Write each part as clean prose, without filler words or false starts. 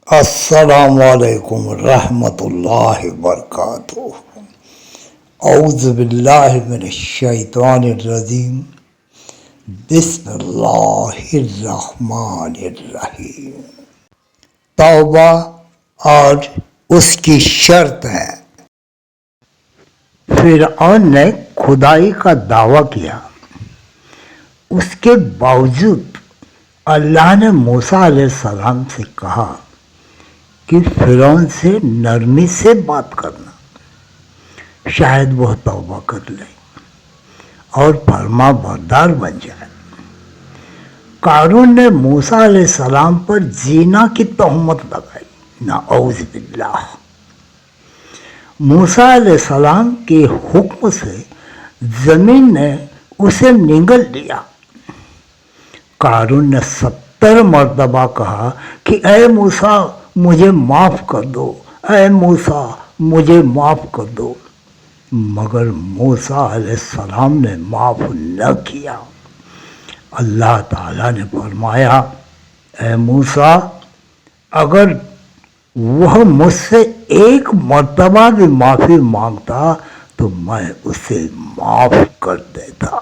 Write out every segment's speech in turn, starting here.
السلام علیکم ورحمۃ اللہ وبرکاتہ۔ اعوذ باللہ من الشیطان الرجیم، بسم اللہ الرحمن الرحیم۔ توبہ اور اس کی شرط ہے۔ فرعون نے خدائی کا دعویٰ کیا، اس کے باوجود اللہ نے موسیٰ علیہ السلام سے کہا کہ فرعون سے نرمی سے بات کرنا، شاید وہ توبہ کر لے اور فرما بردار بن جائے۔ قارون نے موسیٰ علیہ السلام پر زنا کی تہمت لگائی، نعوذ باللہ۔ موسیٰ علیہ السلام کے حکم سے زمین نے اسے نگل لیا۔ قارون نے 70 مرتبہ کہا کہ اے موسیٰ مجھے معاف کر دو، اے موسیٰ مجھے معاف کر دو، مگر موسیٰ علیہ السلام نے معاف نہ کیا۔ اللہ تعالیٰ نے فرمایا، اے موسیٰ اگر وہ مجھ سے ایک مرتبہ بھی معافی مانگتا تو میں اسے معاف کر دیتا۔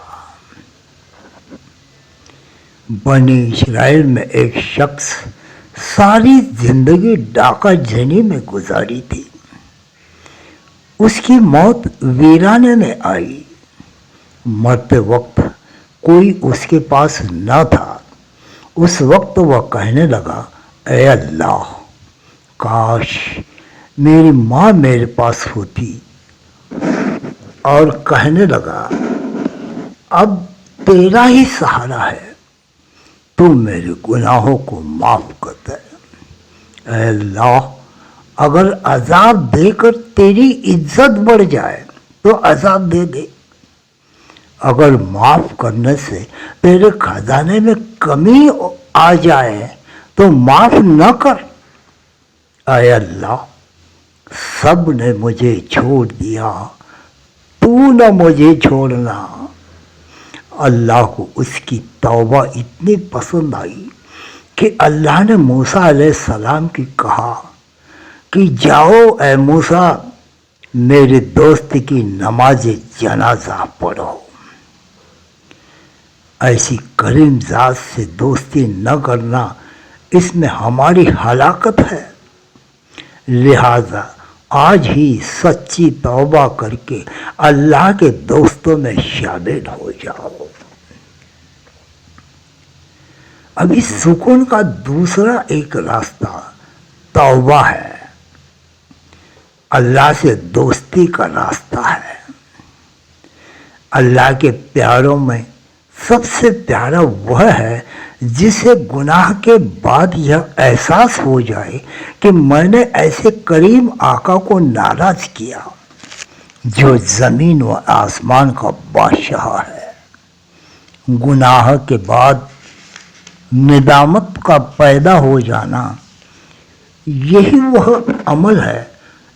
بنی اسرائیل میں ایک شخص ساری زندگی ڈاکہ جنی میں گزاری تھی۔ اس کی موت ویرانے میں آئی۔ مرتے وقت کوئی اس کے پاس نہ تھا۔ اس وقت وہ کہنے لگا، اے اللہ کاش میری ماں میرے پاس ہوتی، اور کہنے لگا اب تیرا ہی سہارا ہے، تو میرے گناہوں کو معاف کر دے۔ اے اللہ اگر عذاب دے کر تیری عزت بڑھ جائے تو عذاب دے دے، اگر معاف کرنے سے تیرے خزانے میں کمی آ جائے تو معاف نہ کر۔ اے اللہ سب نے مجھے چھوڑ دیا، تو نہ مجھے چھوڑنا۔ اللہ کو اس کی توبہ اتنی پسند آئی کہ اللہ نے موسیٰ علیہ السلام کی کہا کہ جاؤ اے موسیٰ میرے دوست کی نماز جنازہ پڑھو۔ ایسی کریم ذات سے دوستی نہ کرنا، اس میں ہماری ہلاکت ہے۔ لہذا آج ہی سچی توبہ کر کے اللہ کے دوستوں میں شامل ہو جاؤ۔ اب اس سکون کا دوسرا ایک راستہ توبہ ہے، اللہ سے دوستی کا راستہ ہے۔ اللہ کے پیاروں میں سب سے پیارا وہ ہے جسے گناہ کے بعد یہ احساس ہو جائے کہ میں نے ایسے کریم آقا کو ناراض کیا جو زمین و آسمان کا بادشاہ ہے۔ گناہ کے بعد ندامت کا پیدا ہو جانا، یہی وہ عمل ہے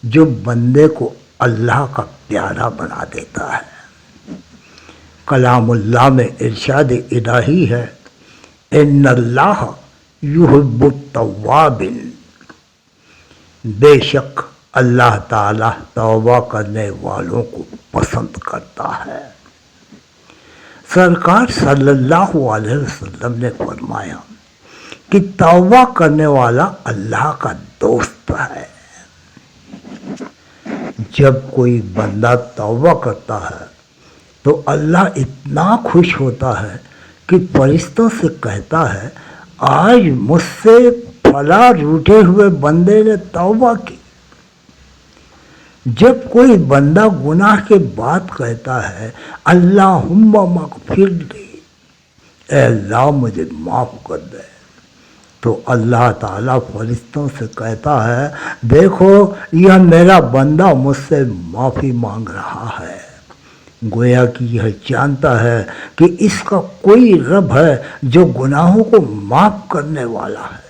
جو بندے کو اللہ کا پیارا بنا دیتا ہے۔ کلام اللہ میں ارشاد الہی ہے، ان اللہ یحب التوابین، بے شک اللہ تعالیٰ توبہ کرنے والوں کو پسند کرتا ہے۔ سرکار صلی اللہ علیہ وسلم نے فرمایا کہ توبہ کرنے والا اللہ کا دوست ہے۔ جب کوئی بندہ توبہ کرتا ہے تو اللہ اتنا خوش ہوتا ہے کہ فرشتوں سے کہتا ہے، آج مجھ سے فلاں روٹے ہوئے بندے نے توبہ کی۔ جب کوئی بندہ گناہ کے بعد کہتا ہے، اللہم مغفر لی، اے اللہ مجھے معاف کر دے، تو اللہ تعالیٰ فرشتوں سے کہتا ہے، دیکھو یہ میرا بندہ مجھ سے معافی مانگ رہا ہے، گویا کہ یہ جانتا ہے کہ اس کا کوئی رب ہے جو گناہوں کو معاف کرنے والا ہے،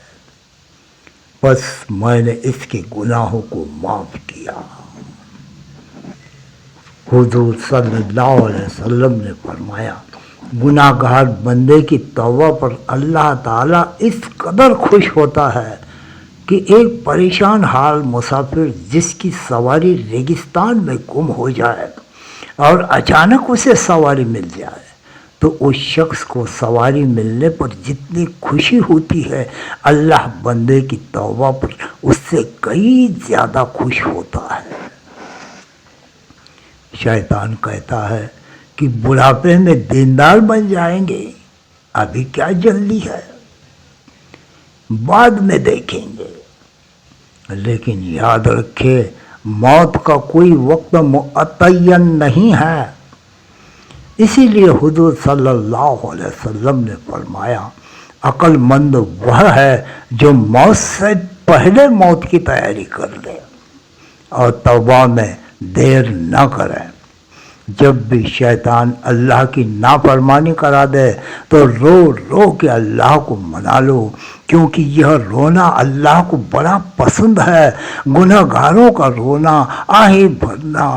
بس میں نے اس کے گناہوں کو معاف کیا۔ حضور صلی اللہ علیہ وسلم نے فرمایا، گناہ گار بندے کی توبہ پر اللہ تعالیٰ اس قدر خوش ہوتا ہے کہ ایک پریشان حال مسافر جس کی سواری ریگستان میں گم ہو جائے اور اچانک اسے سواری مل جائے تو اس شخص کو سواری ملنے پر جتنی خوشی ہوتی ہے اللہ بندے کی توبہ پر اس سے کئی زیادہ خوش ہوتا ہے۔ شیطان کہتا ہے کہ بڑھاپے میں دیندار بن جائیں گے، ابھی کیا جلدی ہے، بعد میں دیکھیں گے۔ لیکن یاد رکھے موت کا کوئی وقت معین نہیں ہے، اسی لیے حضور صلی اللہ علیہ وسلم نے فرمایا عقل مند وہ ہے جو موت سے پہلے موت کی تیاری کر لے اور توبہ میں دیر نہ کرے۔ جب بھی شیطان اللہ کی نافرمانی کرا دے تو رو رو کے اللہ کو منا لو، کیونکہ یہ رونا اللہ کو بڑا پسند ہے۔ گناہ گاروں کا رونا، آہیں بھرنا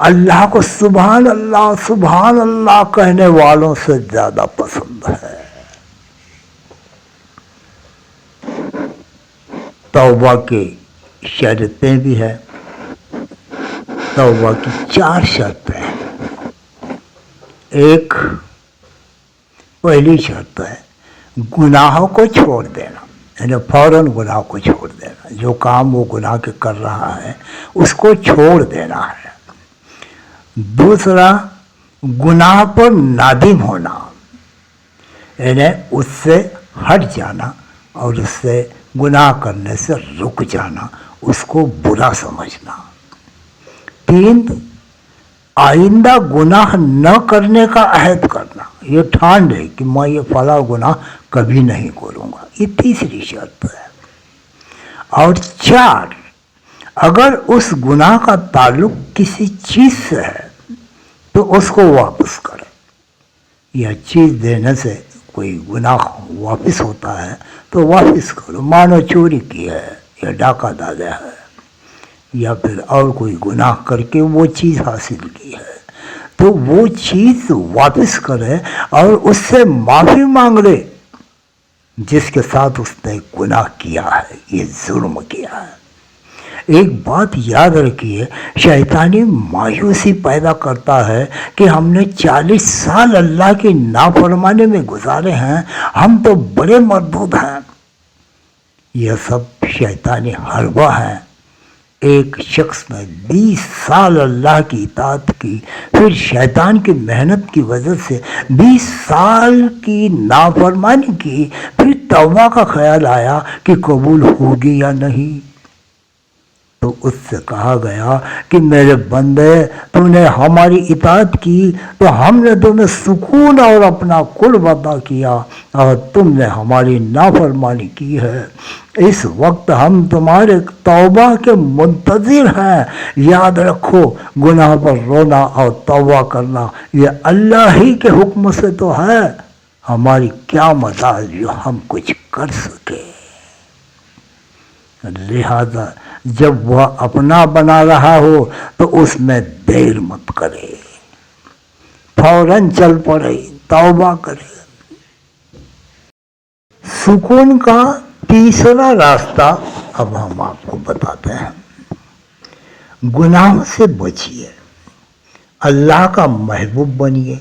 اللہ کو سبحان اللہ کہنے والوں سے زیادہ پسند ہے۔ توبہ کی شرطیں بھی ہیں، توبہ کی 4 شرطیں ہیں۔ ایک پہلی شرط ہے گناہوں کو چھوڑ دینا، یعنی فوراً گناہ کو چھوڑ دینا، جو کام وہ گناہ کے کر رہا ہے اس کو چھوڑ دینا ہے۔ دوسرا گناہ پر نادم ہونا، یعنی اس سے ہٹ جانا اور اس سے گناہ کرنے سے رک جانا، اس کو برا سمجھنا۔ 3 آئندہ گناہ نہ کرنے کا عہد کرنا، یہ ٹھان ہے کہ میں یہ فلاں گناہ کبھی نہیں کروں گا، یہ تیسری شرط ہے۔ اور 4 اگر اس گناہ کا تعلق کسی چیز سے ہے تو اس کو واپس کرے، یا چیز دینے سے کوئی گناہ واپس ہوتا ہے تو واپس کرو، مانو چوری کی ہے یا ڈاکہ ڈالا ہے یا پھر اور کوئی گناہ کر کے وہ چیز حاصل کی ہے تو وہ چیز واپس کرے اور اس سے معافی مانگ لے جس کے ساتھ اس نے گناہ کیا ہے، یہ ظلم کیا ہے۔ ایک بات یاد رکھیے، شیطانی مایوسی پیدا کرتا ہے کہ ہم نے 40 سال اللہ کی نافرمانی میں گزارے ہیں، ہم تو بڑے مردود ہیں۔ یہ سب شیطانی حربہ ہیں۔ ایک شخص نے 20 سال اللہ کی اطاعت کی، پھر شیطان کی محنت کی وجہ سے 20 سال کی نافرمانی کی، پھر توبہ کا خیال آیا کہ قبول ہوگی یا نہیں، تو اس سے کہا گیا کہ میرے بندے تم نے ہماری اطاعت کی تو ہم نے تمہیں سکون اور اپنا قرب عطا کیا، اور تم نے ہماری نافرمانی کی ہے، اس وقت ہم تمہارے توبہ کے منتظر ہیں۔ یاد رکھو گناہ پر رونا اور توبہ کرنا یہ اللہ ہی کے حکم سے تو ہے، ہماری کیا مجال جو ہم کچھ کر سکے۔ لہذا جب وہ اپنا بنا رہا ہو تو اس میں دیر مت کرے، فوراً چل پڑے، توبہ کرے۔ سکون کا تیسرا راستہ اب ہم آپ کو بتاتے ہیں۔ گناہوں سے بچیے، اللہ کا محبوب بنیے،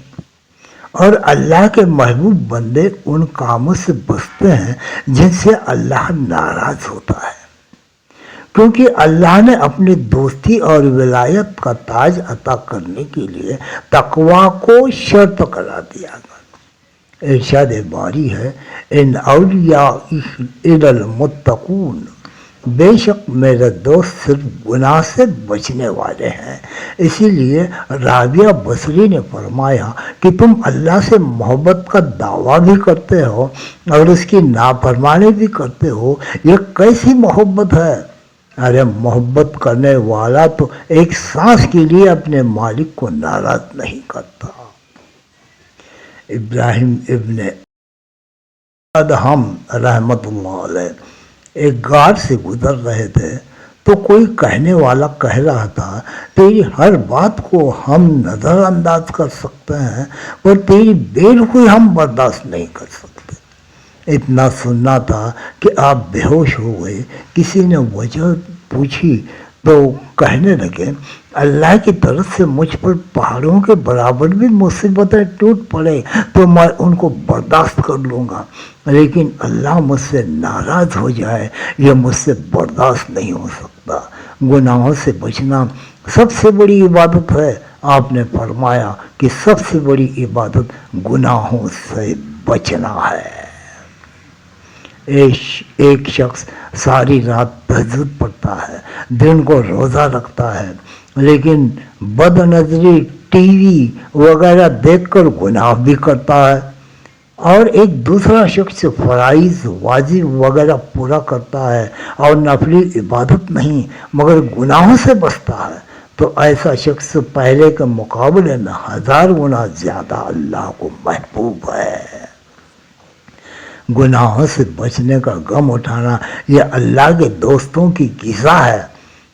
اور اللہ کے محبوب بندے ان کاموں سے بچتے ہیں جن سے اللہ ناراض ہوتا ہے، کیونکہ اللہ نے اپنی دوستی اور ولایت کا تاج عطا کرنے کے لیے تقوی کو شرط قرار دیا گیا۔ ارشاد باری ہے ان اولیاء المتقون، بے شک میرے دوست صرف گناہ سے بچنے والے ہیں۔ اسی لیے رابعہ بصری نے فرمایا کہ تم اللہ سے محبت کا دعویٰ بھی کرتے ہو اور اس کی نافرمانی بھی کرتے ہو، یہ کیسی محبت ہے؟ ارے محبت کرنے والا تو ایک سانس کے لیے اپنے مالک کو ناراض نہیں کرتا۔ ابراہیم ابن ادہم رحمۃ اللہ علیہ ایک غار سے گزر رہے تھے تو کوئی کہنے والا کہہ رہا تھا تیری ہر بات کو ہم نظر انداز کر سکتے ہیں پر تیری بے رخی ہم برداشت نہیں کر سکتے۔ اتنا سننا تھا کہ آپ بے ہوش ہو گئے۔ کسی نے وجہ پوچھی تو کہنے لگے اللہ کی طرف سے مجھ پر پہاڑوں کے برابر بھی مصیبتیں ٹوٹ پڑے تو میں ان کو برداشت کر لوں گا، لیکن اللہ مجھ سے ناراض ہو جائے یہ مجھ سے برداشت نہیں ہو سکتا۔ گناہوں سے بچنا سب سے بڑی عبادت ہے۔ آپ نے فرمایا کہ سب سے بڑی عبادت گناہوں سے بچنا ہے۔ ایک شخص ساری رات تہجد پڑھتا ہے، دن کو روزہ رکھتا ہے، لیکن بد نظری، ٹی وی وغیرہ دیکھ کر گناہ بھی کرتا ہے، اور ایک دوسرا شخص فرائض، واجب وغیرہ پورا کرتا ہے اور نفلی عبادت نہیں مگر گناہوں سے بچتا ہے، تو ایسا شخص پہلے کے مقابلے میں 1000 گنا زیادہ اللہ کو محبوب ہے۔ گناہوں سے بچنے کا غم اٹھانا یہ اللہ کے دوستوں کی غذا ہے۔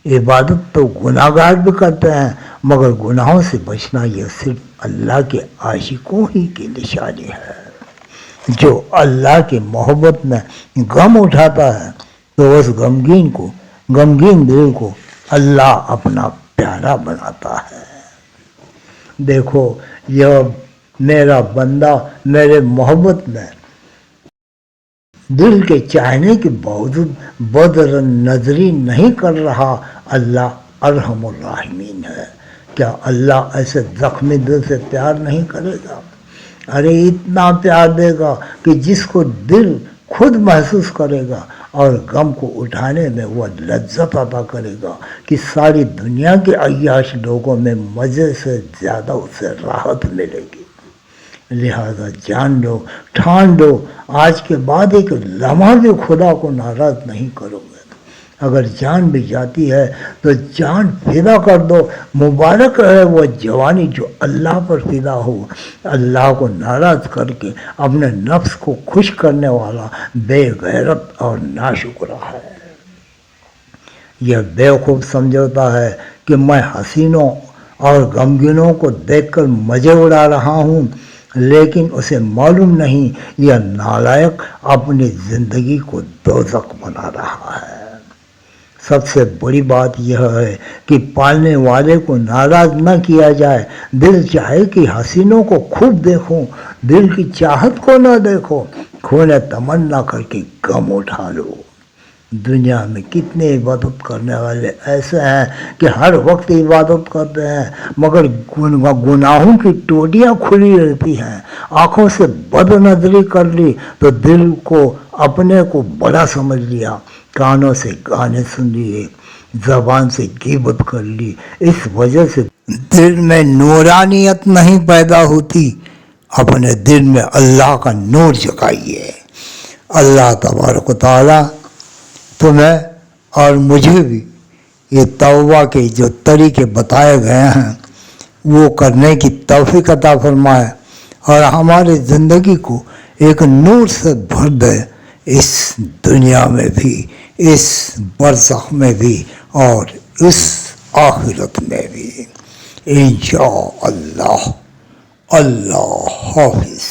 عبادت تو گناہ گار بھی کرتے ہیں مگر گناہوں سے بچنا یہ صرف اللہ کے عاشقوں ہی کی نشانی ہے۔ جو اللہ کی محبت میں غم اٹھاتا ہے تو اس غمگین دل کو اللہ اپنا پیارا بناتا ہے۔ دیکھو یہ میرا بندہ میرے محبت میں دل کے چاہنے کے باوجود بد نظری نہیں کر رہا، اللہ ارحم الراحمین ہے۔ کیا اللہ ایسے زخمی دل سے پیار نہیں کرے گا؟ ارے اتنا پیار دے گا کہ جس کو دل خود محسوس کرے گا، اور غم کو اٹھانے میں وہ لذت عطا کرے گا کہ ساری دنیا کے عیاش لوگوں میں مزے سے زیادہ اسے راحت ملے گی۔ لہذا جان لو، ٹھان لو، آج کے بعد ایک لمحہ بھی خدا کو ناراض نہیں کرو گے۔ اگر جان بھی جاتی ہے تو جان فدا کر دو۔ مبارک ہے وہ جوانی جو اللہ پر فدا ہو۔ اللہ کو ناراض کر کے اپنے نفس کو خوش کرنے والا بے غیرت اور ناشکرا ہے۔ یہ بیوقوف سمجھتا ہے کہ میں حسینوں اور غمگینوں کو دیکھ کر مزے اڑا رہا ہوں، لیکن اسے معلوم نہیں یہ نالائق اپنی زندگی کو دوزخ بنا رہا ہے۔ سب سے بڑی بات یہ ہے کہ پالنے والے کو ناراض نہ کیا جائے۔ دل چاہے کہ حسینوں کو خوب دیکھو، دل کی چاہت کو نہ دیکھو، خون تمنا کر کے غم اٹھا لو۔ دنیا میں کتنے عبادت کرنے والے ایسے ہیں کہ ہر وقت عبادت کرتے ہیں مگر گناہوں کی ٹوٹیاں کھلی رہتی ہیں۔ آنکھوں سے بد نظری کر لی تو دل کو اپنے کو بڑا سمجھ لیا، کانوں سے گانے سن لیے، زبان سے غیبت کر لی، اس وجہ سے دل میں نورانیت نہیں پیدا ہوتی۔ اپنے دل میں اللہ کا نور جگائیے۔ اللہ تبارک و تعالیٰ تمہیں اور مجھے بھی یہ توبہ کے جو طریقے بتائے گئے ہیں وہ کرنے کی توفیق عطا فرمائے اور ہماری زندگی کو ایک نور سے بھر دے، اس دنیا میں بھی، اس برزخ میں بھی اور اس آخرت میں بھی، انشاءاللہ۔ اللہ حافظ۔